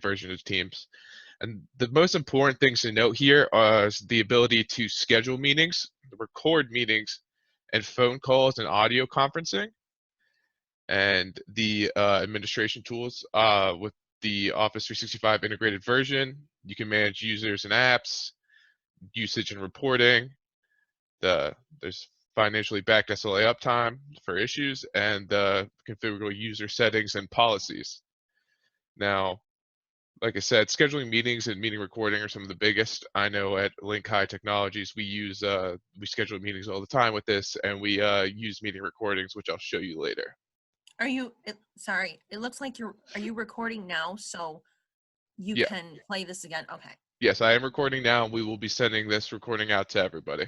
version of Teams. And the most important things to note here is the ability to schedule meetings, record meetings, and phone calls and audio conferencing, and the administration tools with the Office 365 integrated version. You can manage users and apps, usage and reporting. There's financially backed SLA uptime for issues, and configurable user settings and policies. Now, like I said, scheduling meetings and meeting recording are some of the biggest. I know at Link High Technologies, we schedule meetings all the time with this, and we use meeting recordings, which I'll show you later. Are you, sorry, it looks like are you recording now so you can play this again? Okay. Yes, I am recording now, and we will be sending this recording out to everybody.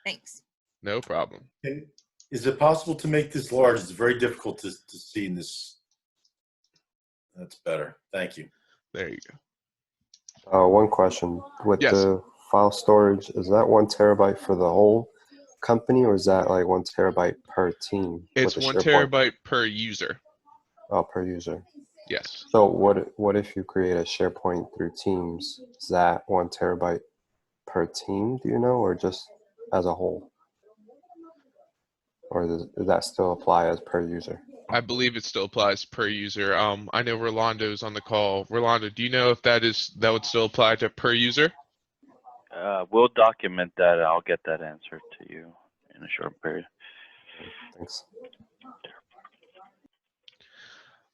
Thanks. No problem. And is it possible to make this large? It's very difficult to see in this. That's better. Thank you. There you go. One question. With Yes. the file storage, is that 1 terabyte for the whole company, or is that like 1 terabyte per team? It's 1 terabyte per user. Oh, per user. Yes. So what if you create a SharePoint through Teams? Is that 1 terabyte per team, do you know, or just as a whole? Or does that still apply as per user? I believe it still applies per user. I know Rolando's on the call. Rolando, do you know if that would still apply to per user? We'll document that. I'll get that answer to you in a short period. Thanks.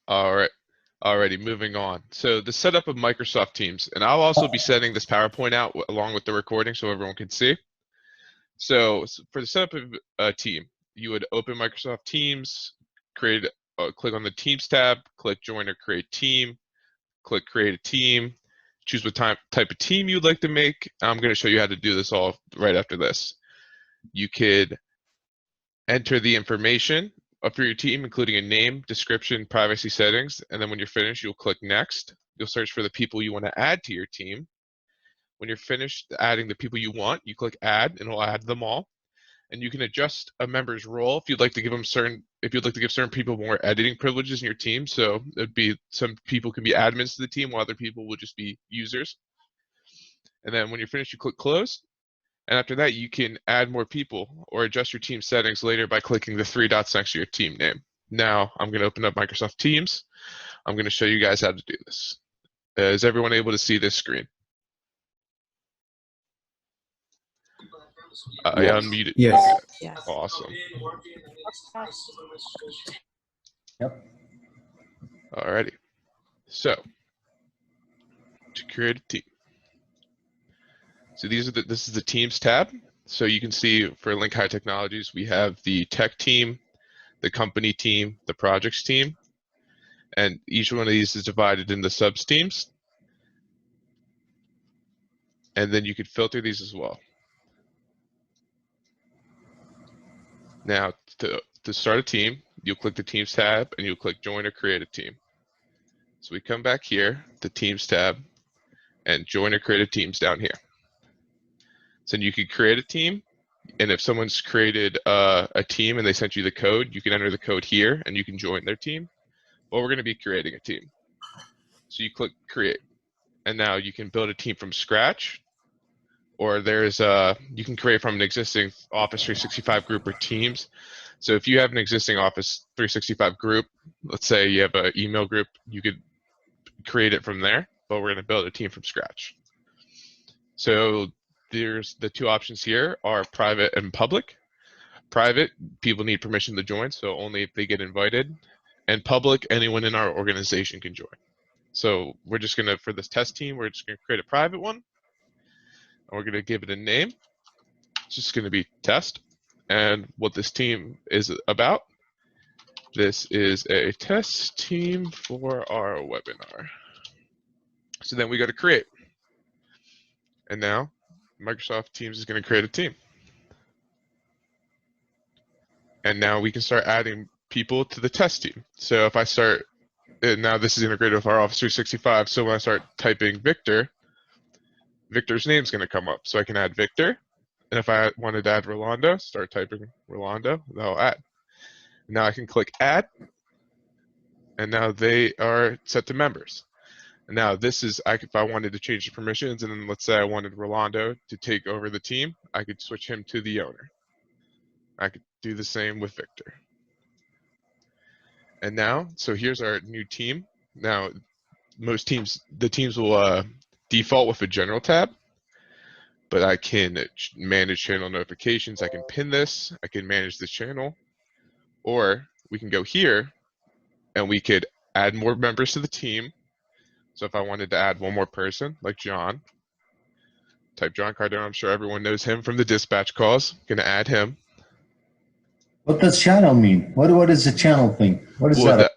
All right. Alrighty, moving on. So the setup of Microsoft Teams, and I'll also be sending this PowerPoint out along with the recording so everyone can see. So for the setup of a team, you would open Microsoft Teams, click on the Teams tab, click Join or Create Team, click Create a Team, choose what type of team you'd like to make. I'm going to show you how to do this all right after this. You could enter the information for your team, including a name, description, privacy settings, and then when you're finished, you'll click Next. You'll search for the people you want to add to your team. When you're finished adding the people you want, you click Add, and it'll add them all. And you can adjust a member's role if you'd like to give certain people more editing privileges in your team. So it'd be some people can be admins to the team, while other people will just be users. And then when you're finished, you click Close. And after that, you can add more people or adjust your team settings later by clicking the 3 dots next to your team name. Now, I'm going to open up Microsoft Teams. I'm going to show you guys how to do this. Is everyone able to see this screen? I unmuted. Yes. Yes. Awesome. Yep. Alrighty. So, to create a team. So this is the Teams tab. So you can see for Link High Technologies, we have the tech team, the company team, the projects team, and each one of these is divided into subs teams. And then you could filter these as well. Now, to start a team, you'll click the Teams tab and you'll click Join or Create a Team. So we come back here, the Teams tab, and Join or Create a Team's down here. So you could create a team, and if someone's created a team and they sent you the code, you can enter the code here and you can join their team. But we're going to be creating a team. So you click Create, and now you can build a team from scratch, or you can create from an existing Office 365 group or teams. So if you have an existing Office 365 group, let's say you have an email group, you could create it from there, but we're going to build a team from scratch. So there's the 2 options here are private and public. Private, people need permission to join, so only if they get invited. And public, anyone in our organization can join. So we're just going to, for this test team, we're just going to create a private one. And we're going to give it a name. It's just going to be test. And what this team is about, this is a test team for our webinar. So then we go to create. And now Microsoft Teams is going to create a team. And now we can start adding people to the test team. So if I start, now this is integrated with our Office 365. So when I start typing Victor, Victor's name is going to come up. So I can add Victor. And if I wanted to add Rolando, start typing Rolando, that'll add. Now I can click Add. and now they are set to members. Now this is, if I wanted to change the permissions, and then let's say I wanted Rolando to take over the team, I could switch him to the owner. I could do the same with Victor. And now, so here's our new team. Now, most teams, the teams will default with a general tab, but I can manage channel notifications. I can pin this, I can manage this channel, or we can go here and we could add more members to the team. So if I wanted to add one more person, like John, type John Cardone. I'm sure everyone knows him from the dispatch calls. Gonna add him. What does channel mean? What is the channel thing? What is that?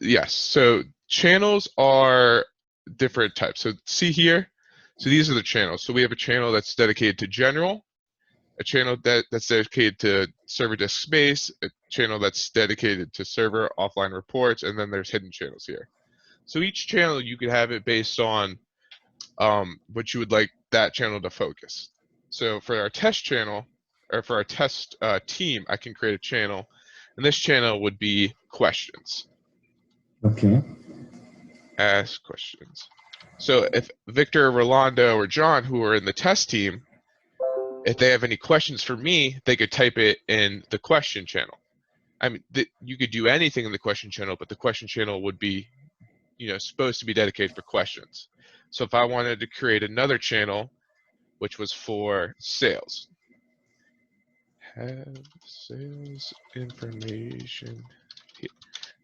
Yes. So channels are different types. So see here. So these are the channels. So we have a channel that's dedicated to general, a channel that's dedicated to server disk space, a channel that's dedicated to server offline reports, and then there's hidden channels here. So each channel you could have it based on what you would like that channel to focus. So for our test channel, or for our test team, I can create a channel, and this channel would be questions. Okay. Ask questions. So if Victor, Rolando, or John, who are in the test team, if they have any questions for me, they could type it in the question channel. I mean, you could do anything in the question channel, but the question channel would be, supposed to be dedicated for questions. So if I wanted to create another channel, which was for sales, have sales information here.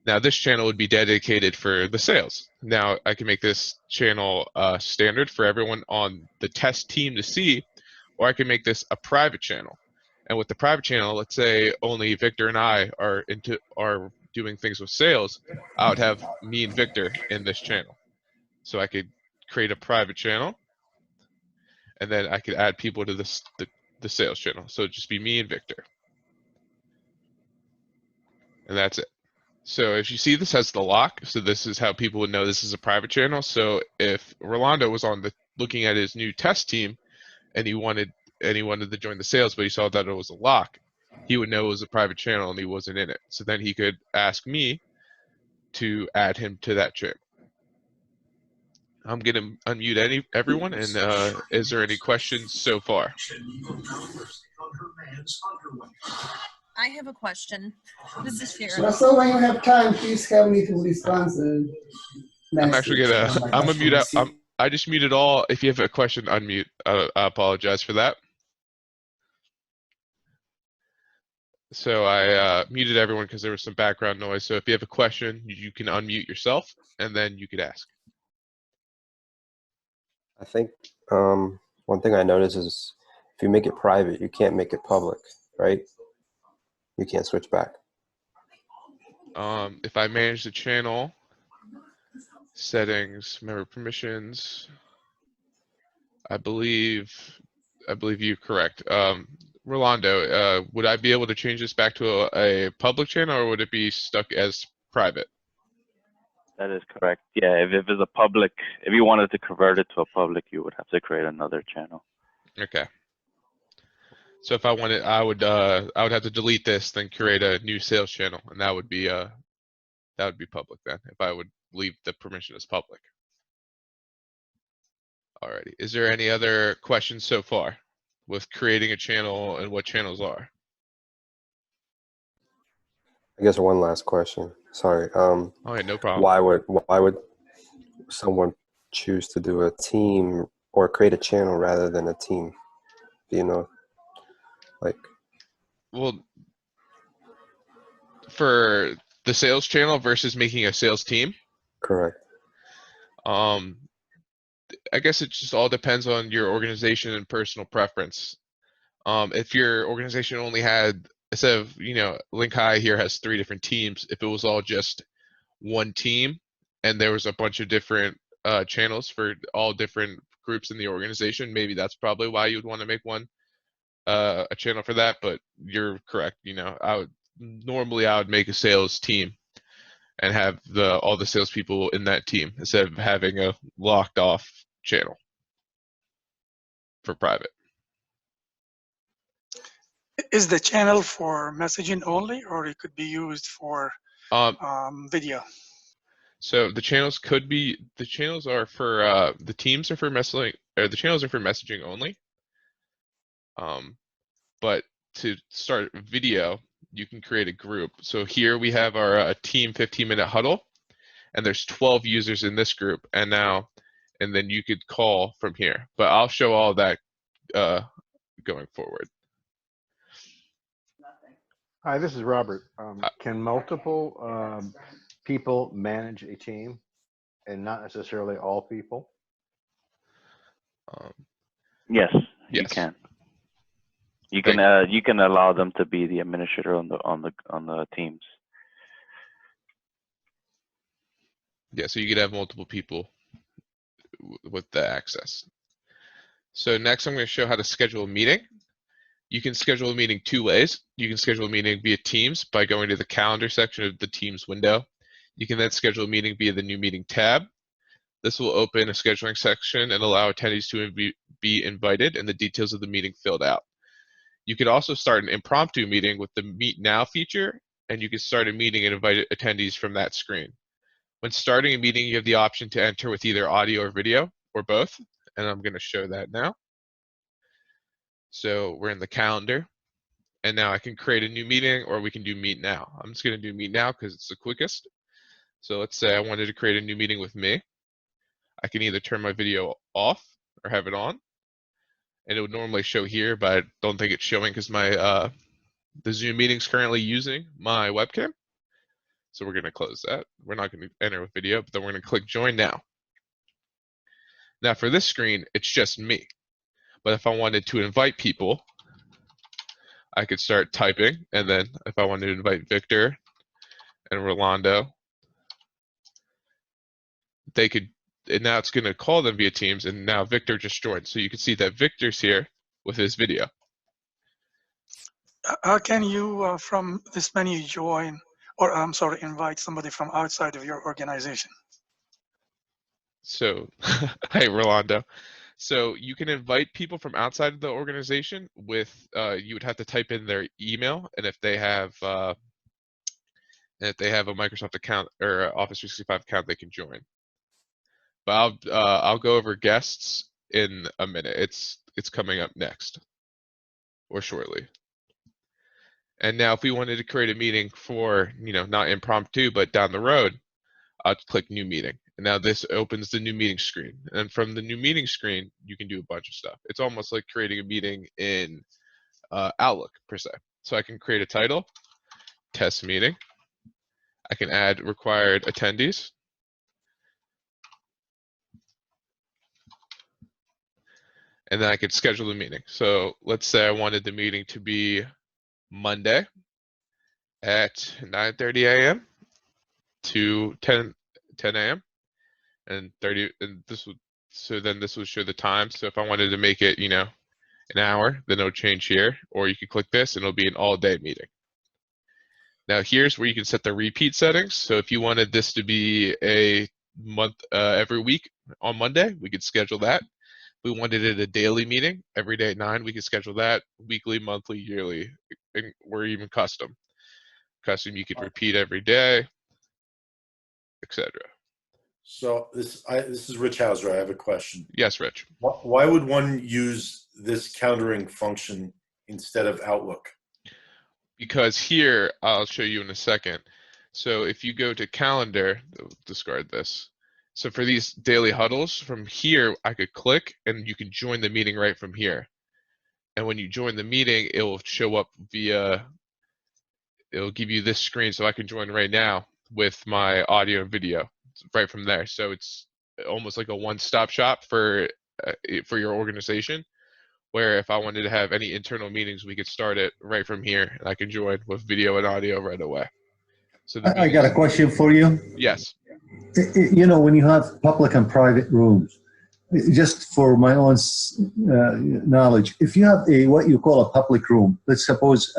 Now this channel would be dedicated for the sales. Now I can make this channel standard for everyone on the test team to see, or I can make this a private channel. And with the private channel, let's say only Victor and I are doing things with sales, I would have me and Victor in this channel. So I could create a private channel, and then I could add people to the sales channel. So it'd just be me and Victor. And that's it. So if you see, this has the lock. So this is how people would know this is a private channel. So if Rolando was looking at his new test team and he wanted to join the sales, but he saw that it was a lock, he would know it was a private channel and he wasn't in it. So then he could ask me to add him to that channel. I'm gonna unmute everyone, and is there any questions so far? I have a question. This is Sharon. Russell, when you have time, please help me to respond. I'm actually I'm gonna mute out. I just muted all. If you have a question, unmute. I apologize for that. So I muted everyone because there was some background noise. So if you have a question, you can unmute yourself, and then you could ask. I think one thing I noticed is if you make it private, you can't make it public, right? You can't switch back. If I manage the channel, settings, member permissions, I believe you're correct. Rolando, would I be able to change this back to a public channel, or would it be stuck as private? That is correct. Yeah, if it's a public, if you wanted to convert it to a public, you would have to create another channel. Okay. So if I wanted, I would have to delete this, then create a new sales channel, and that would be public then, if I would leave the permission as public. Alrighty. Is there any other questions so far with creating a channel and what channels are? I guess one last question. Sorry. Oh yeah, no problem. Why would someone choose to do a team or create a channel rather than a team? Do you know? Like, well, for the sales channel versus making a sales team? correct. I guess it just all depends on your organization and personal preference. If your organization only had, instead of, Link High here has 3 different teams, if it was all just one team and there was a bunch of different channels for all different groups in the organization, maybe that's probably why you would want to make one a channel for that. But you're correct. I would make a sales team and have all the salespeople in that team instead of having a locked off channel for private. Is the channel for messaging only, or it could be used for video? So the channels are for the teams are for messaging, or the channels are for messaging only. But to start video, you can create a group. So here we have our team 15-minute huddle, and there's 12 users in this group, and then you could call from here. But I'll show all that going forward. Hi, this is Robert. Can multiple people manage a team and not necessarily all people? Yes, you Yes. can. You can allow them to be the administrator on the teams. Yeah, so you could have multiple people with the access. So next I'm going to show how to schedule a meeting. You can schedule a meeting two ways. You can schedule a meeting via Teams by going to the calendar section of the Teams window. You can then schedule a meeting via the new meeting tab. This will open a scheduling section and allow attendees to be invited and the details of the meeting filled out. You could also start an impromptu meeting with the Meet Now feature, and you can start a meeting and invite attendees from that screen. When starting a meeting, you have the option to enter with either audio or video, or both, and I'm going to show that now. So we're in the calendar, and now I can create a new meeting, or we can do Meet Now. I'm just going to do Meet Now because it's the quickest. So let's say I wanted to create a new meeting with me. I can either turn my video off or have it on. And it would normally show here, but I don't think it's showing because my the Zoom meeting's currently using my webcam. So we're going to close that. We're not going to enter with video, but then we're going to click Join Now. Now for this screen, it's just me. But if I wanted to invite people, I could start typing, and then if I wanted to invite Victor and Rolando, they could. And now it's going to call them via Teams, and now Victor just joined. So you can see that Victor's here with his video. How can you, from this menu, join, or I'm sorry, invite somebody from outside of your organization? So, hey, Rolando. So you can invite people from outside of the organization with, you would have to type in their email, and if they have a Microsoft account or Office 365 account, they can join. But I'll go over guests in a minute. It's coming up next or shortly. And now if we wanted to create a meeting for, not impromptu, but down the road, I'll click New Meeting. And now this opens the new meeting screen. And from the new meeting screen, you can do a bunch of stuff. It's almost like creating a meeting in Outlook, per se. So I can create a title, Test Meeting. I can add required attendees. And then I could schedule the meeting. So let's say I wanted the meeting to be Monday at 9:30 a.m. to 10 a.m. and this would show the time. So if I wanted to make it, an hour, then it'll change here. Or you can click this and it'll be an all-day meeting. Now here's where you can set the repeat settings. So if you wanted this to be a month every week on Monday, we could schedule that. We wanted it a daily meeting every day at 9. We could schedule that weekly, monthly, yearly, or even custom. Custom, you could repeat every day, etc. So this is Rich Hauser. I have a question. Yes, Rich. Why would one use this calendaring function instead of Outlook? Because here, I'll show you in a second. So if you go to calendar, discard this. So for these daily huddles, from here, I could click and you can join the meeting right from here. And when you join the meeting, it will show up it'll give you this screen so I can join right now with my audio and video right from there. So it's almost like a one-stop shop for your organization, where if I wanted to have any internal meetings, we could start it right from here and I can join with video and audio right away. So I got a question for you. Yes. When you have public and private rooms, just for my own knowledge, if you have what you call a public room, let's suppose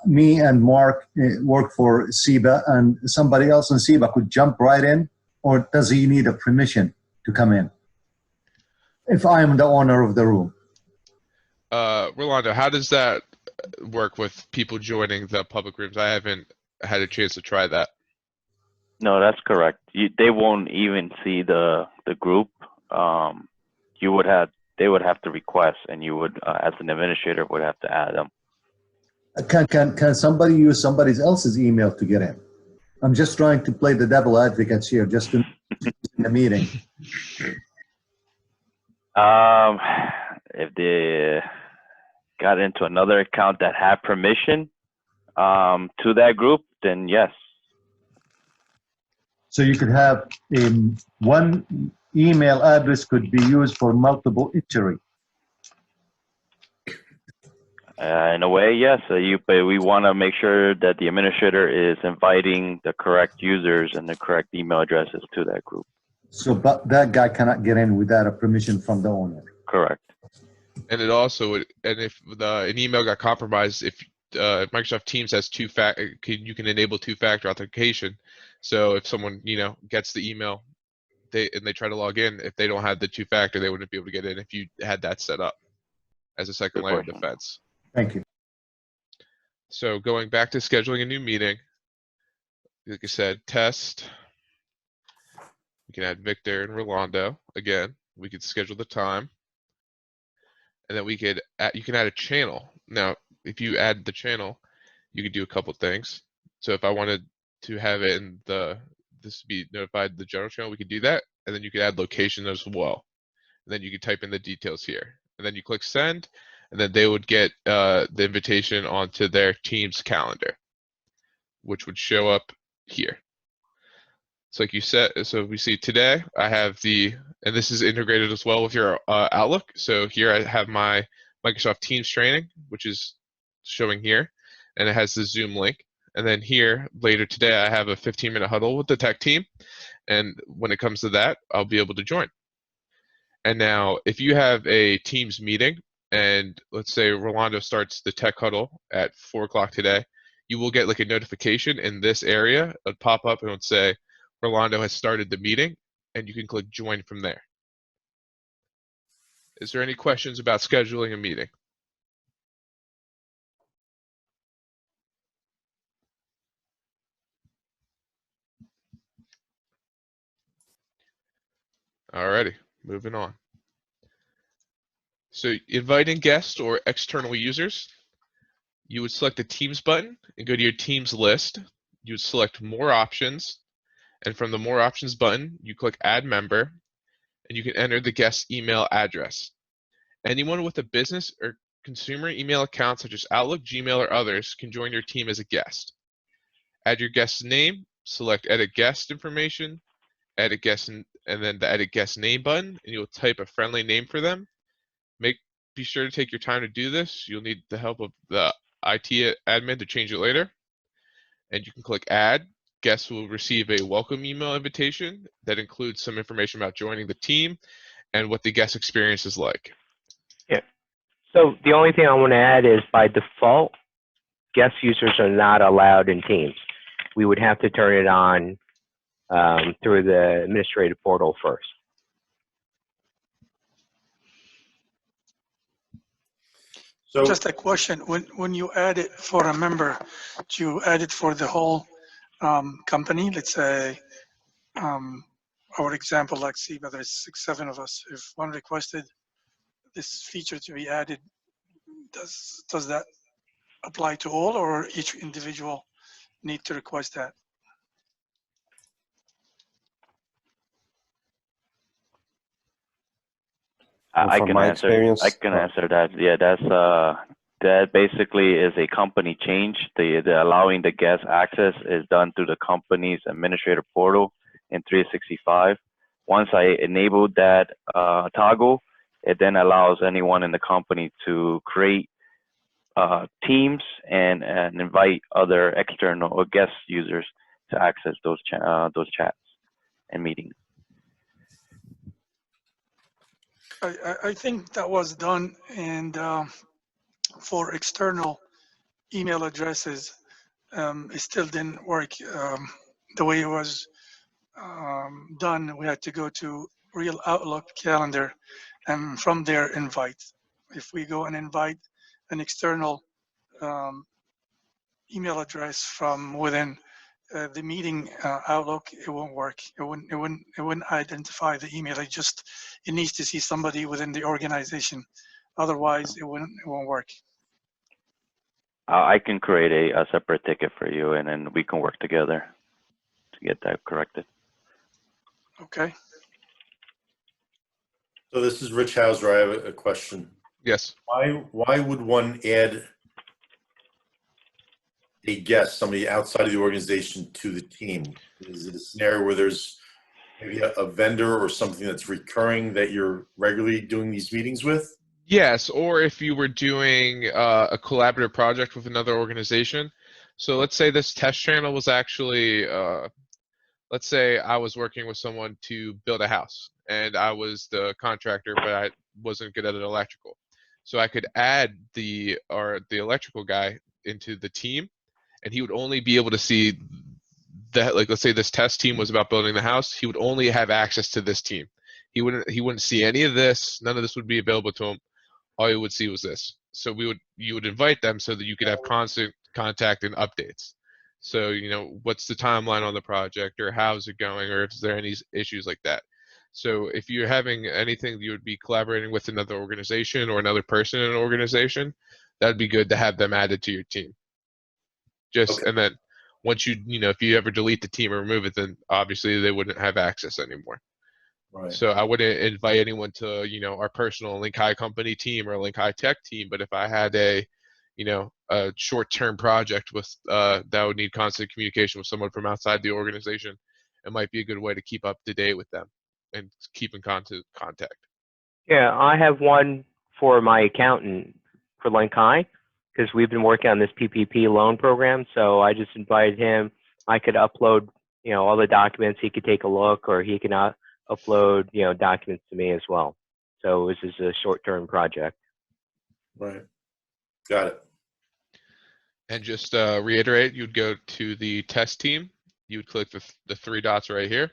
me and Mark work for SIBA and somebody else in SIBA could jump right in, or does he need a permission to come in if I am the owner of the room? Rolando, how does that work with people joining the public rooms? I haven't had a chance to try that. No, that's correct. They won't even see the group. You would have they would have to request, and you would, as an administrator, would have to add them. Can somebody use somebody else's email to get in? I'm just trying to play the devil advocates here, just in the meeting. If they got into another account that had permission to that group, then yes. So you could have one email address could be used for multiple entry. In a way, yes. But we want to make sure that the administrator is inviting the correct users and the correct email addresses to that group. So, but that guy cannot get in without a permission from the owner. Correct. And it also would, and if an email got compromised, if Microsoft Teams has you can enable two-factor authentication. So if someone gets the email, they try to log in, if they don't have the two-factor, they wouldn't be able to get in if you had that set up as a second layer of defense. Thank you. So going back to scheduling a new meeting, like I said, test. We can add Victor and Rolando again. We could schedule the time, and then you can add a channel. Now, if you add the channel, you could do a couple things. So if I wanted to have it in this be notified the general channel, we could do that, and then you could add location as well. And then you could type in the details here, and then you click send, and then they would get the invitation onto their Teams calendar, which would show up here. So like you said, so we see today I have and this is integrated as well with your Outlook. So here I have my Microsoft Teams training, which is showing here, and it has the Zoom link. And then here later today I have a 15-minute huddle with the tech team, and when it comes to that, I'll be able to join. And now if you have a Teams meeting, and let's say Rolando starts the tech huddle at 4 o'clock today, you will get like a notification in this area. It'll pop up and it'll say Rolando has started the meeting, and you can click join from there. Is there any questions about scheduling a meeting? Alrighty, moving on. So inviting guests or external users, you would select the Teams button and go to your Teams list. You would select more options, and from the more options button, you click add member, and you can enter the guest's email address. Anyone with a business or consumer email account such as Outlook, Gmail, or others can join your team as a guest. Add your guest's name, select edit guest information, edit guest, and then the edit guest name button, and you'll type a friendly name for them. Be sure to take your time to do this. You'll need the help of the IT admin to change it later. And you can click add. Guests will receive a welcome email invitation that includes some information about joining the team and what the guest experience is like. Yeah. So the only thing I want to add is by default, guest users are not allowed in Teams. We would have to turn it on through the administrative portal first. So Just a question, when you add it for a member, do you add it for the whole company? Let's say, our example, like see whether it's 6, 7 of us, if one requested this feature to be added, does that apply to all, or each individual need to request that? I From can my answer. experience, I can answer that. Yeah, that basically is a company change. The allowing the guest access is done through the company's administrator portal in 365. Once I enabled that toggle, it then allows anyone in the company to create teams and invite other external or guest users to access those chats and meetings. I think that was done, and for external email addresses, it still didn't work the way it was done. We had to go to Real Outlook calendar, and from there invite. If we go and invite an external email address from within the meeting Outlook, it won't work. It wouldn't identify the email. It needs to see somebody within the organization. Otherwise, it won't work. I can create a separate ticket for you, and then we can work together to get that corrected. Okay. So this is Rich Hauser. I have a question. Yes. Why would one add a guest, somebody outside of the organization, to the team? Is it a scenario where there's maybe a vendor or something that's recurring that you're regularly doing these meetings with? Yes, or if you were doing a collaborative project with another organization. So let's say this test channel was actually, let's say I was working with someone to build a house, and I was the contractor, but I wasn't good at it electrical. So I could add the electrical guy into the team, and he would only be able to see that, like, let's say this test team was about building the house, he would only have access to this team. He wouldn't see any of this. None of this would be available to him. All you would see was this. So you would invite them so that you could have constant contact and updates. So, you know, what's the timeline on the project, or how's it going, or is there any issues like that? So if you're having anything, you would be collaborating with another organization or another person in an organization, that'd be good to have them added to your team. Just, Okay. and then once you know, if you ever delete the team or remove it, then obviously they wouldn't have access anymore. Right. So I wouldn't invite anyone to, you know, our personal Link High company team or Link High Tech team. But if I had a short-term project with that would need constant communication with someone from outside the organization, it might be a good way to keep up to date with them and keep in contact. Yeah, I have one for my accountant for Link High, because we've been working on this PPP loan program. So I just invited him. I could upload, you know, all the documents. He could take a look, or he can upload, you know, documents to me as well. So this is a short-term project. Right. Got it. And just reiterate, you'd go to the test team. You would click the three dots right here.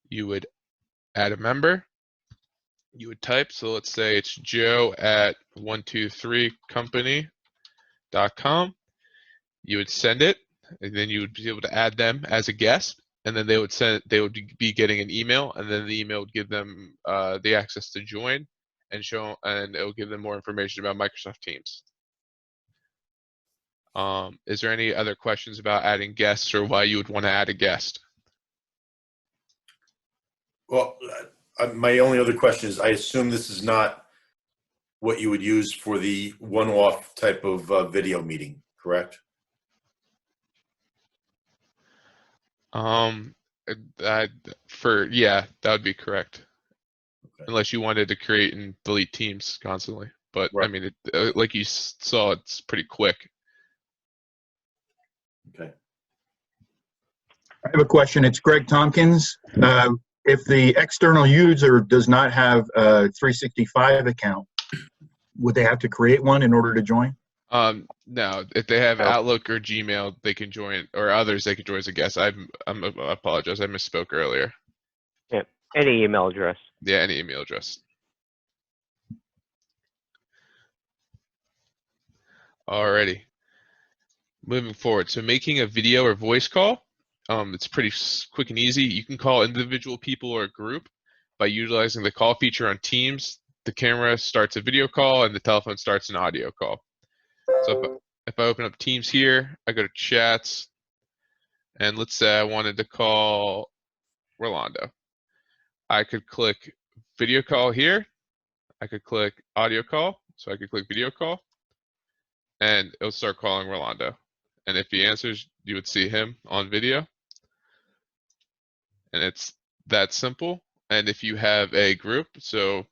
You would add a member. You would type, so let's say it's Joe at 123company.com. You would send it, and then you would be able to add them as a guest, and then they would be getting an email, and then the email would give them the access to join and and it will give them more information about Microsoft Teams. Is there any other questions about adding guests, or why you would want to add a guest? Well, my only other question is, I assume this is not what you would use for the one-off type of video meeting, correct? Yeah, that would be correct. Okay. Unless you wanted to create and delete teams constantly, but right. I mean, like you saw, it's pretty quick. Okay. I have a question. It's Greg Tompkins. If the external user does not have a 365 account, would they have to create one in order to join? No, if they have Outlook or Gmail, they can join, or others, they can join as a guest. I apologize, I misspoke earlier. Yeah, any email address. Yeah, any email address. Alrighty. Moving forward, so making a video or voice call, it's pretty quick and easy. You can call individual people or a group by utilizing the call feature on Teams. The camera starts a video call and the telephone starts an audio call. So if I open up Teams here, I go to chats, and let's say I wanted to call Rolando. I could click video call here. I could click audio call. So I could click video call, and it'll start calling Rolando. And if he answers, you would see him on video. And it's that simple. And if you have a group, so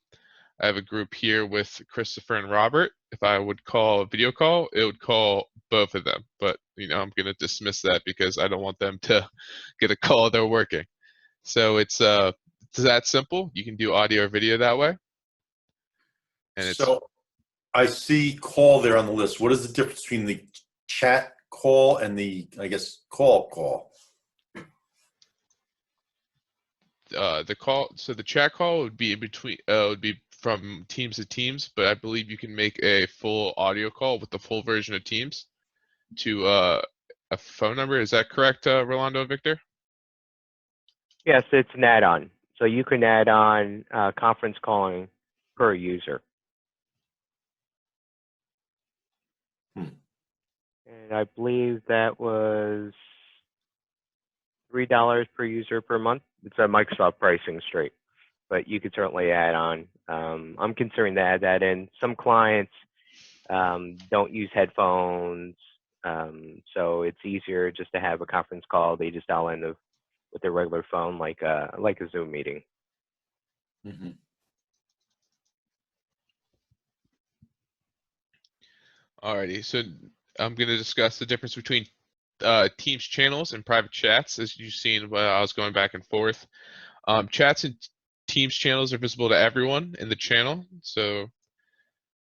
I have a group here with Christopher and Robert. If I would call a video call, it would call both of them. But, you know, I'm going to dismiss that because I don't want them to get a call they're working. So it's that simple. You can do audio or video that way. And so I see call there on the list. What is the difference between the chat call and the, I guess, call? The call, so the chat call would be in between, would be from Teams to Teams, but I believe you can make a full audio call with the full version of Teams to a phone number. Is that correct, Rolando and Victor? Yes, it's an add-on. So you can add on conference calling per user. And I believe that was $3 per user per month. It's a Microsoft pricing straight, but you could certainly add on. I'm considering to add that in. Some clients don't use headphones, so it's easier just to have a conference call. They just dial in with their regular phone, like a Zoom meeting. Mhm. Alrighty, so I'm going to discuss the difference between Teams channels and private chats, as you've seen while I was going back and forth. Chats and Teams channels are visible to everyone in the channel. So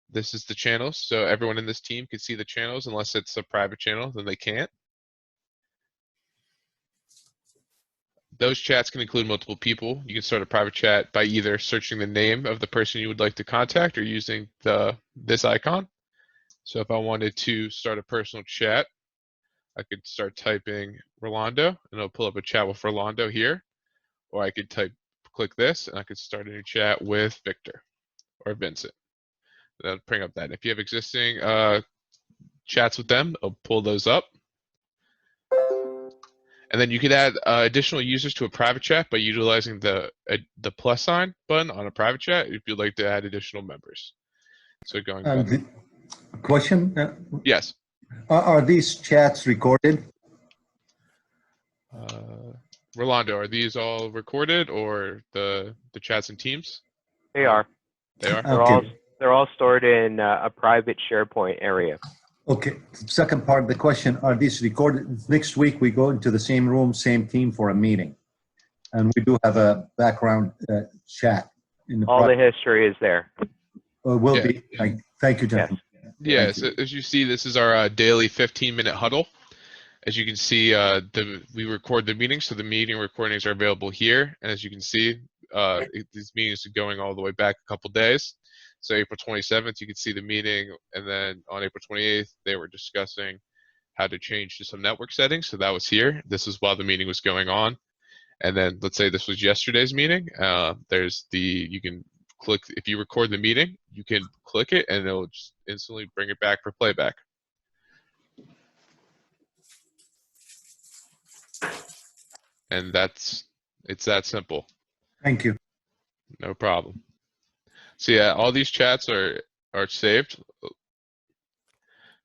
this is the channels. So everyone in this team can see the channels unless it's a private channel, then they can't. Those chats can include multiple people. You can start a private chat by either searching the name of the person you would like to contact or using this icon. So if I wanted to start a personal chat, I could start typing Rolando and it'll pull up a chat with Rolando here. Or I could click this and I could start a new chat with Victor or Vincent. That'll bring up that. If you have existing chats with them, it'll pull those up. And then you could add additional users to a private chat by utilizing the plus sign button on a private chat if you'd like to add additional members. So going back. Question? Yes. Are these chats recorded? Rolando, are these all recorded or the chats and Teams? They are. They are? They're all stored in a private SharePoint area. Okay. Second part of the question, are these recorded? Next week we go into the same room, same team for a meeting. And we do have a background chat. All the history is there. Will be. Thank you, gentlemen. Yeah, so as you see, this is our daily 15-minute huddle. As you can see, we record the meetings, so the meeting recordings are available here. And as you can see, these meetings are going all the way back a couple days. So April 27th, you can see the meeting, and then on April 28th, they were discussing how to change to some network settings. So that was here. This is while the meeting was going on. And then let's say this was yesterday's meeting. You can click, if you record the meeting, you can click it and it'll just instantly bring it back for playback. And it's that simple. Thank you. No problem. So yeah, all these chats are saved.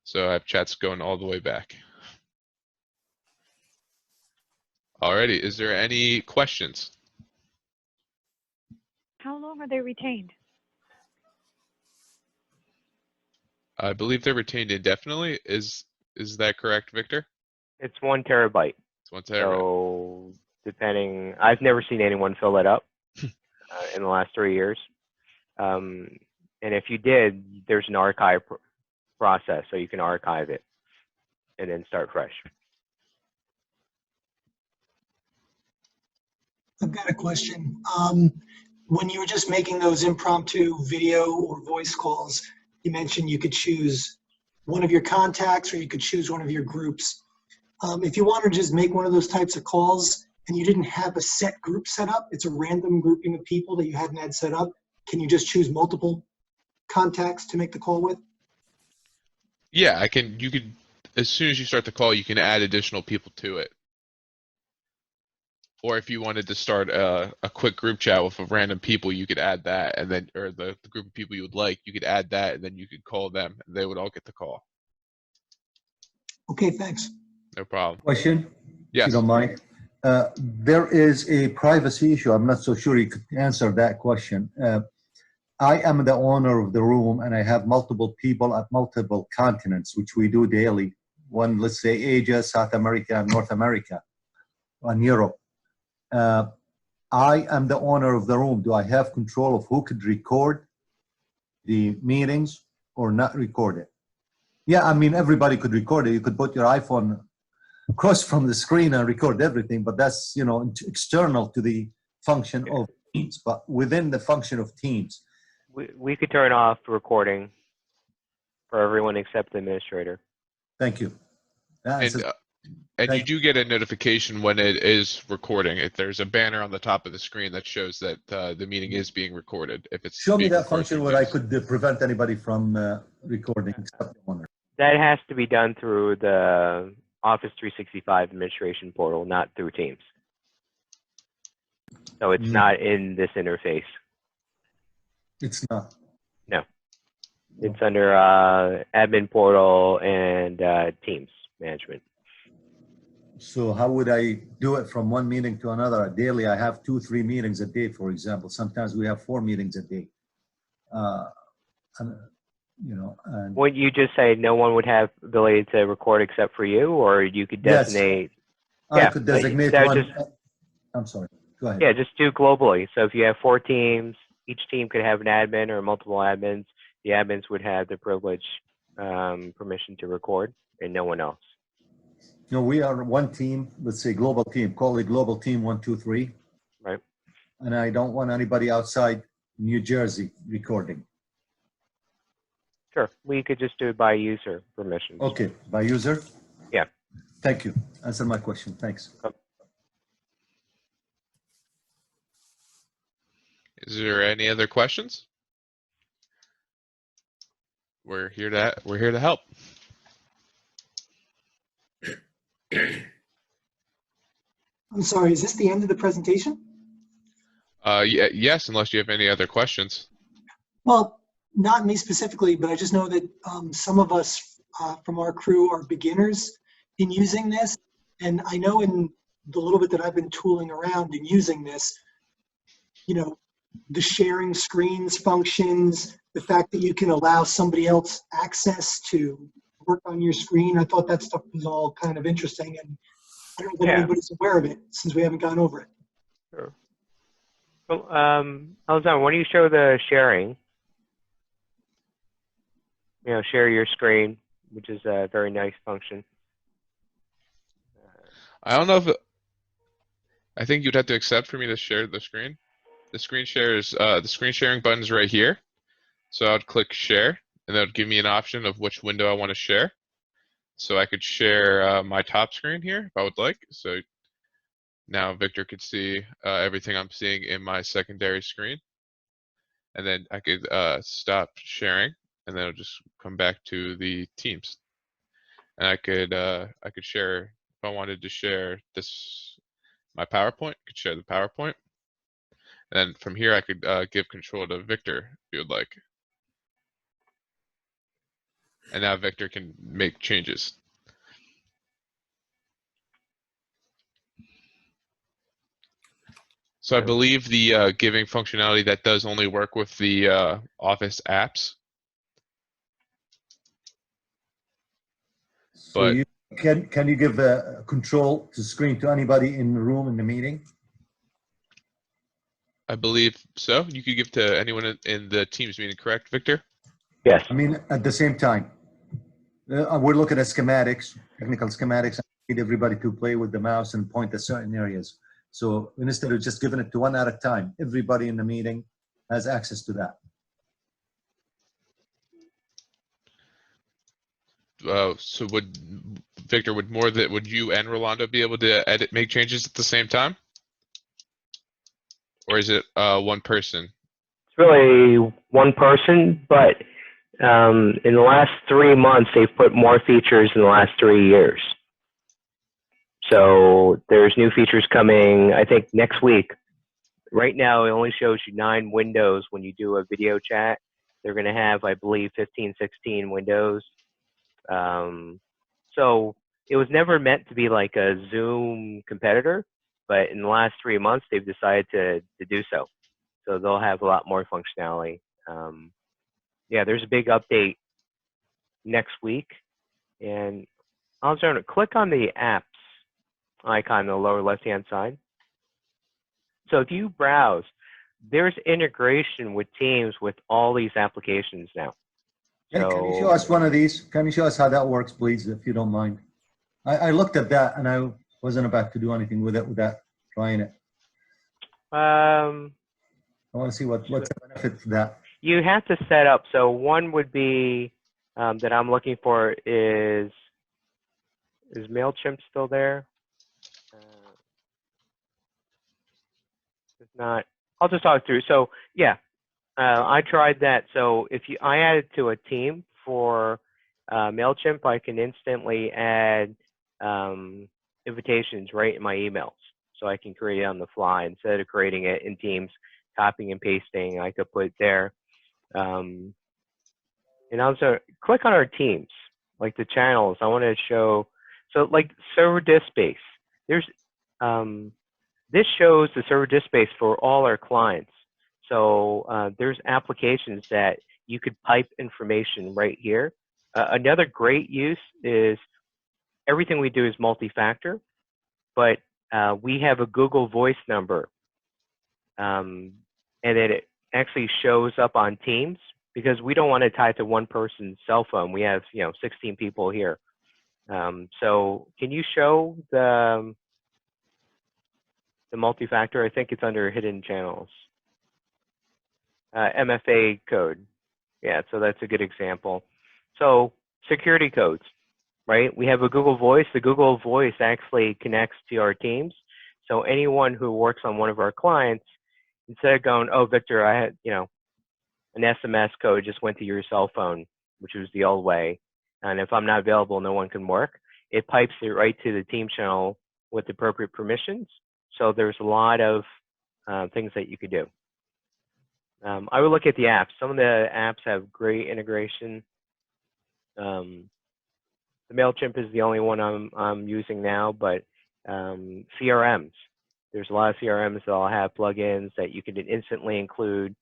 So I have chats going all the way back. Alrighty, is there any questions? How long are they retained? I believe they're retained indefinitely. Is that correct, Victor? It's 1 terabyte. It's 1 terabyte. So depending, I've never seen anyone fill it up in the last 3 years. And if you did, there's an archive process, so you can archive it and then start fresh. I've got a question. When you were just making those impromptu video or voice calls, you mentioned you could choose one of your contacts or you could choose one of your groups. If you want to just make one of those types of calls and you didn't have a set group set up, it's a random grouping of people that you hadn't had set up, can you just choose multiple contacts to make the call with? Yeah, you could, as soon as you start the call, you can add additional people to it. Or if you wanted to start a quick group chat with random people, you could add that, and then, or the group of people you would like, you could add that, and then you could call them, and they would all get the call. Okay, thanks. No problem. Question? Yes. If you don't mind. There is a privacy issue. I'm not so sure you could answer that question. I am the owner of the room, and I have multiple people at multiple continents, which we do daily. One, let's say, Asia, South America, North America, and Europe. I am the owner of the room. Do I have control of who could record the meetings or not record it? Yeah, I mean, everybody could record it. You could put your iPhone across from the screen and record everything, but that's, you know, external to the function of Teams, but within the function of Teams. We could turn off recording for everyone except the administrator. Thank you. And And you Thank- do get a notification when it is recording. If there's a banner on the top of the screen that shows that the meeting is being recorded. If it's Show me being that recorded function through where I Teams. could prevent anybody from recording except the owner. That has to be done through the Office 365 administration portal, not through Teams. So it's Mm. not in this interface. It's not. No. It's under admin portal and Teams management. So how would I do it from one meeting to another? Daily, I have 2-3 meetings a day, for example. Sometimes we have 4 meetings a day. And, you know, and Would you just say no one would have ability to record except for you, or you could Yes. designate? I Yeah, could but designate that one. just- I'm sorry. Go ahead. Yeah, just do globally. So if you have 4 teams, each team could have an admin or multiple admins. The admins would have the privilege, permission to record, and no one else. No, we are one team. Let's say global team. Call it global team 1, 2, 3. Right. And I don't want anybody outside New Jersey recording. Sure, we could just do it by user permissions. Okay, by user? Yeah. Thank you. Answer my question. Thanks. Is there any other questions? We're here to help. I'm sorry, is this the end of the presentation? Yeah, yes, unless you have any other questions. Well, not me specifically, but I just know that some of us from our crew are beginners in using this. And I know in the little bit that I've been tooling around in using this, you know, the sharing screens functions, the fact that you can allow somebody else access to work on your screen, I thought that stuff was all kind of interesting. And I don't know if anybody's aware of it since we haven't gone over it. Sure. Well, Alexander, why don't you show the sharing? You know, share your screen, which is a very nice function. I don't know if I think you'd have to accept for me to share the screen. The screen sharing button is right here. So I'd click share, and that would give me an option of which window I want to share. So I could share my top screen here if I would like. So now Victor could see everything I'm seeing in my secondary screen. And then I could stop sharing, and then it'll just come back to the Teams. And I could share, if I wanted to share my PowerPoint, I could share the PowerPoint. And then from here, I could give control to Victor if you would like. And now Victor can make changes. So I believe the giving functionality that does only work with the Office apps. So you, can you give control to screen to anybody in the room in the meeting? I believe so. You could give to anyone in the Teams meeting, correct, Victor? Yes. I mean, at the same time. We're looking at schematics, technical schematics. I need everybody to play with the mouse and point at certain areas. So instead of just giving it to one at a time, everybody in the meeting has access to that. So would Victor, would you and Rolando be able to make changes at the same time? Or is it one person? It's really one person, but in the last 3 months, they've put more features in the last 3 years. So there's new features coming, I think, next week. Right now, it only shows you 9 windows when you do a video chat. They're going to have, I believe, 15, 16 windows. So it was never meant to be like a Zoom competitor, but in the last 3 months, they've decided to do so. So they'll have a lot more functionality. Yeah, there's a big update next week. And I'll just click on the apps icon in the lower left-hand side. So if you browse, there's integration with Teams with all these applications now. Can you show us one of these? Can you show us how that works, please, if you don't mind? I looked at that and I wasn't about to do anything with it without trying it. I want to see what's the benefit of that. You have to set up. So one would be that I'm looking for is Is MailChimp still there? If not, I'll just talk through. So yeah, I tried that. So if I add it to a team for MailChimp, I can instantly add invitations right in my emails. So I can create it on the fly instead of creating it in Teams, copying and pasting. I could put it there. And also click on our teams, like the channels. I want to show, so like server disk space. There's this shows the server disk space for all our clients. So there's applications that you could pipe information right here. Another great use is everything we do is multi-factor, but we have a Google Voice number, and then it actually shows up on Teams because we don't want to tie it to one person's cell phone. We have 16 people here. So can you show the multi-factor? I think it's under hidden channels. MFA code. Yeah, so that's a good example. So security codes, right? We have a Google Voice. The Google Voice actually connects to our Teams. So anyone who works on one of our clients, instead of going, oh, Victor, I had, an SMS code just went to your cell phone, which was the old way. And if I'm not available, no one can work. It pipes it right to the team channel with appropriate permissions. So there's a lot of things that you could do. I would look at the apps. Some of the apps have great integration. The MailChimp is the only one I'm using now, but CRMs. There's a lot of CRMs that all have plugins that you can instantly include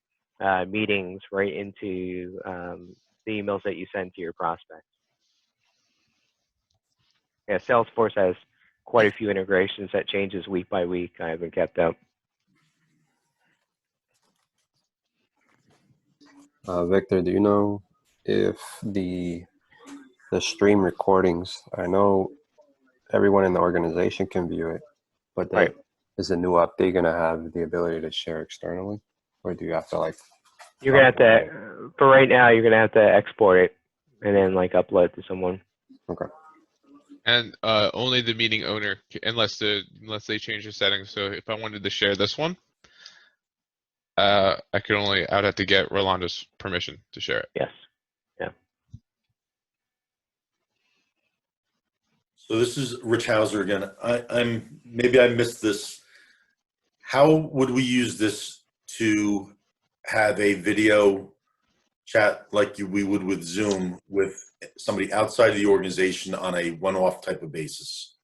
meetings right into the emails that you send to your prospects. Yeah, Salesforce has quite a few integrations that changes week by week. I haven't kept up. Victor, do you know if the stream recordings, I know everyone in the organization can view it, but Right. Is the new update going to have the ability to share externally? Or do you have to You're going to have to, for right now, you're going to have to export it and then upload it to someone. Okay. And only the meeting owner, unless they change the settings. So if I wanted to share this one, I'd have to get Rolando's permission to share it. Yes. Yeah. So this is Rich Hauser again. Maybe I missed this. How would we use this to have a video chat like we would with Zoom with somebody outside of the organization on a one-off type of basis?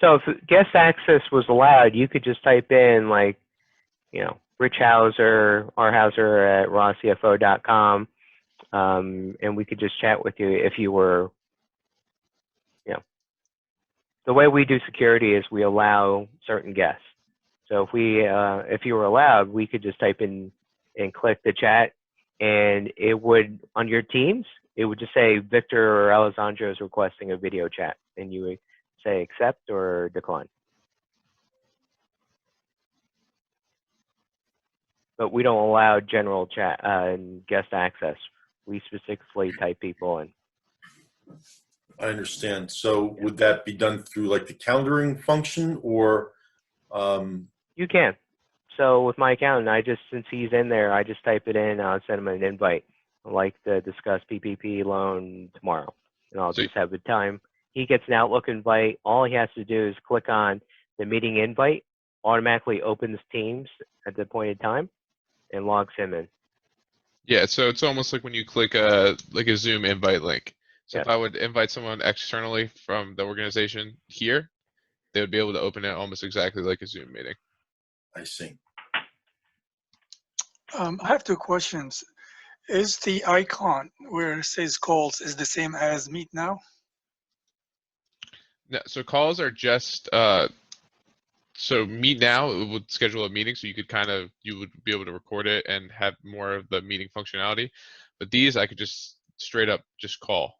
So if guest access was allowed, you could just type in Rich Hauser, rhauser at rawcfo.com, and we could just chat with you if you were, the way we do security is we allow certain guests. So if you were allowed, we could just type in and click the chat, and it would, on your Teams, it would just say Victor or Alessandro is requesting a video chat, and you would say accept or decline. But we don't allow general chat and guest access. We specifically type people in. I understand. So would that be done through the calendaring function or? You can. So with my accountant, since he's in there, I just type it in, I'll send him an invite. I'd like to discuss PPP loan tomorrow. And I'll just have the time. He gets an Outlook invite. All he has to do is click on the meeting invite, automatically opens Teams at the appointed time, and logs him in. Yeah, so it's almost like when you click a Zoom invite link. So Yeah. if I would invite someone externally from the organization here, they would be able to open it almost exactly like a Zoom meeting. I see. I have two questions. Is the icon where it says calls is the same as Meet Now? No, so calls are just so Meet Now, it would schedule a meeting, so you would be able to record it and have more of the meeting functionality. But these I could just straight up just call.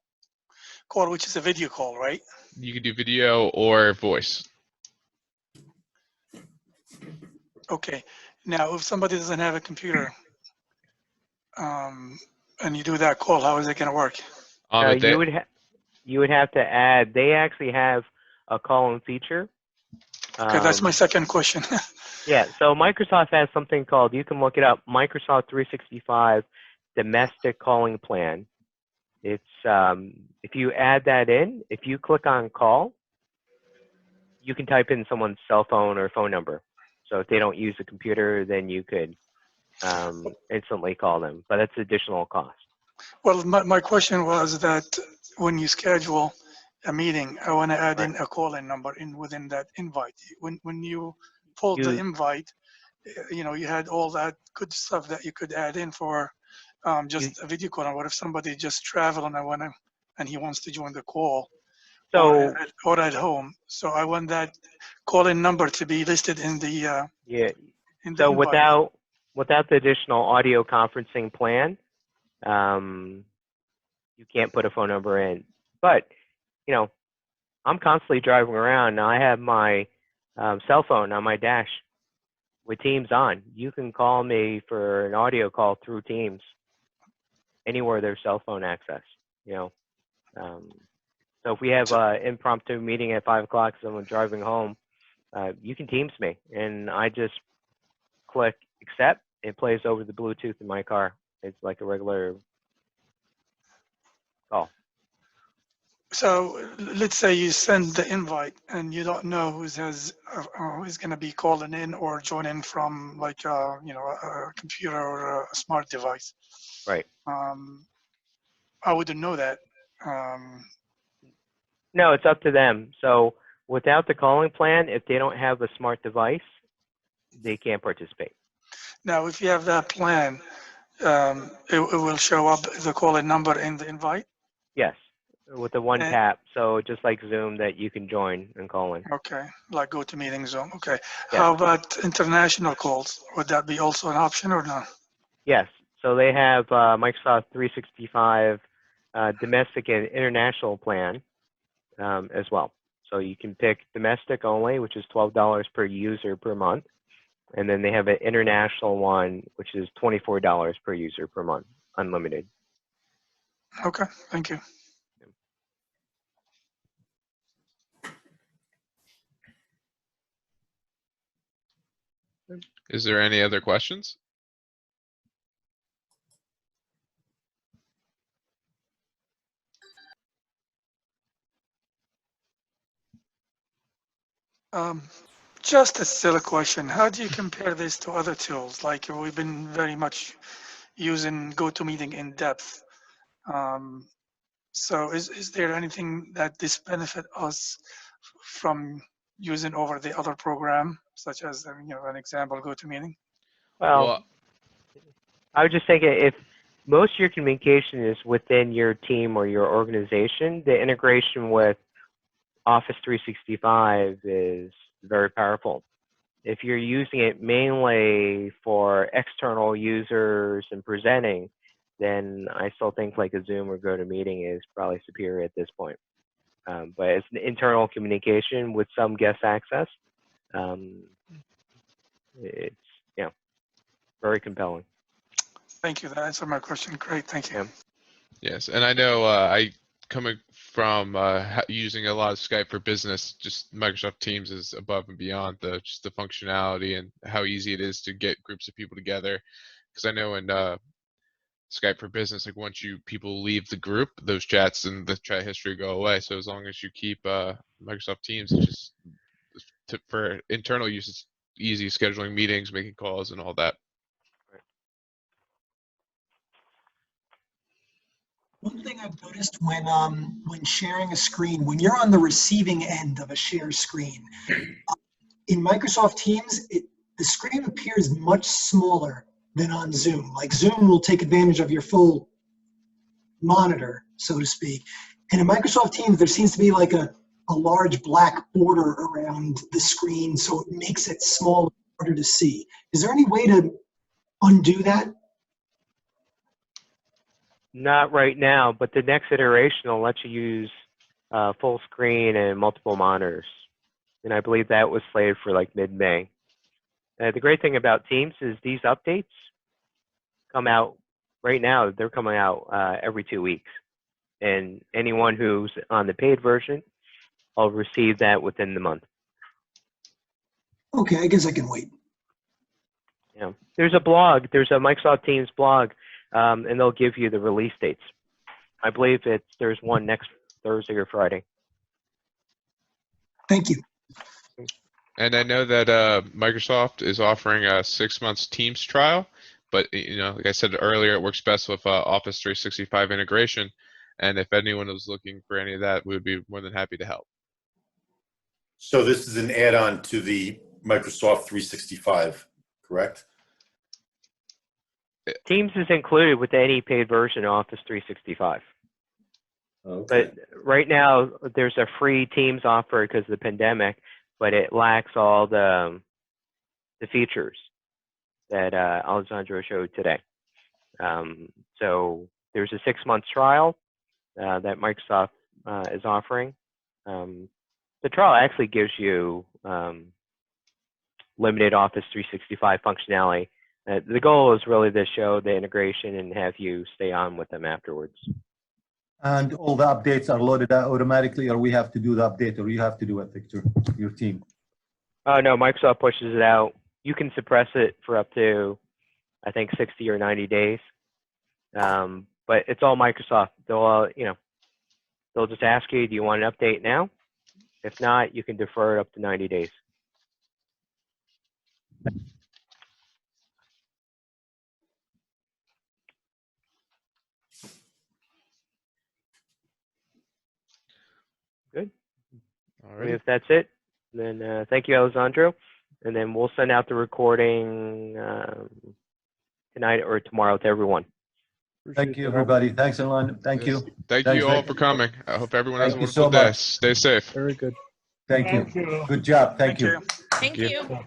Call, which is a video call, right? You could do video or voice. Okay. Now, if somebody doesn't have a computer, and you do that call, how is it going to work? you would have to add, they actually have a call-in feature. Okay, that's my second question. Yeah, so Microsoft has something called, you can look it up, Microsoft 365 Domestic Calling Plan. It's, if you add that in, if you click on call, you can type in someone's cell phone or phone number. So if they don't use a computer, then you could instantly call them, but that's additional cost. Well, my question was that when you schedule a meeting, I want to add in a call-in number within that invite. When you pulled the invite, you know, you had all that good stuff that you could add in for just a video call. And what if somebody just traveling and he wants to join the call, so or at home? So I want that call-in number to be listed in the yeah. in the So invite. without the additional audio conferencing plan, you can't put a phone number in. But you know, I'm constantly driving around. Now I have my cell phone on my dash with Teams on. You can call me for an audio call through Teams anywhere there's cell phone access. You know, so if we have an impromptu meeting at 5 o'clock, someone driving home, you can Teams me, and I just click accept. It plays over the Bluetooth in my car. It's like a regular call. So let's say you send the invite and you don't know who's going to be calling in or joining from, like you know, a computer or a smart device. Right. I wouldn't know that. No, it's up to them. So without the calling plan, if they don't have a smart device, they can't participate. Now, if you have that plan, it will show up the call-in number in the invite? Yes, with the one And- tap. So just like Zoom that you can join and call in. Okay, like GoToMeeting, Zoom. Okay. Yes. How about international calls? Would that be also an option or not? Yes. So they have Microsoft 365 domestic and international plan as well. So you can pick domestic only, which is $12 per user per month. And then they have an international one, which is $24 per user per month, unlimited. Okay, thank you. Is there any other questions? Just a silly question. How do you compare this to other tools? Like we've been very much using GoToMeeting in depth. So is there anything that this benefit us from using over the other program, such as, you know, an example, GoToMeeting? Well, I would just think if most of your communication is within your team or your organization, the integration with Office 365 is very powerful. If you're using it mainly for external users and presenting, then I still think like a Zoom or GoToMeeting is probably superior at this point. But as an internal communication with some guest access, it's, you know, very compelling. Thank you. That answered my question. Great. Thank you. Yes, and I know coming from using a lot of Skype for Business, just Microsoft Teams is above and beyond just the functionality and how easy it is to get groups of people together. Because I know in Skype for Business, like once people leave the group, those chats and the chat history go away. So as long as you keep Microsoft Teams, it's just for internal use, it's easy scheduling meetings, making calls, and all that. One thing I've noticed when sharing a screen, when you're on the receiving end of a share screen, in Microsoft Teams, the screen appears much smaller than on Zoom. Like Zoom will take advantage of your full monitor, so to speak. And in Microsoft Teams, there seems to be like a large black border around the screen, so it makes it smaller, harder to see. Is there any way to undo that? Not right now, but the next iteration will let you use full screen and multiple monitors. And I believe that was slated for like mid-May. The great thing about Teams is these updates come out right now. They're coming out every 2 weeks. and anyone who's on the paid version, I'll receive that within the month. Okay, I guess I can wait. Yeah, there's a blog. There's a Microsoft Teams blog, and they'll give you the release dates. I believe there's one next Thursday or Friday. Thank you. And I know that Microsoft is offering a 6 months Teams trial, but like I said earlier, it works best with Office 365 integration. And if anyone was looking for any of that, we would be more than happy to help. So this is an add-on to the Microsoft 365, correct? Teams is included with any paid version of Office 365. Okay. But right now, there's a free Teams offer because of the pandemic, but it lacks all the features that Alessandro showed today. So there's a 6 month trial that Microsoft is offering. The trial actually gives you limited Office 365 functionality. The goal is really to show the integration and have you stay on with them afterwards. And all the updates are loaded out automatically, or we have to do the update, or you have to do it, Victor, your team? Oh, no, Microsoft pushes it out. You can suppress it for up to, I think, 60 or 90 days. But it's all Microsoft. They'll just ask you, do you want an update now? If not, you can defer it up to 90 days. Good. All I mean, right. if that's it, then thank you, Alessandro. And then we'll send out the recording tonight or tomorrow to everyone. Thank you, everybody. Thanks, Alon. Thank you. Thank Thanks, you all Vic. for coming. I hope everyone has a Thank you wonderful so day. much. Stay safe. Very good. Thank you. Good job. Thank you. Thank you.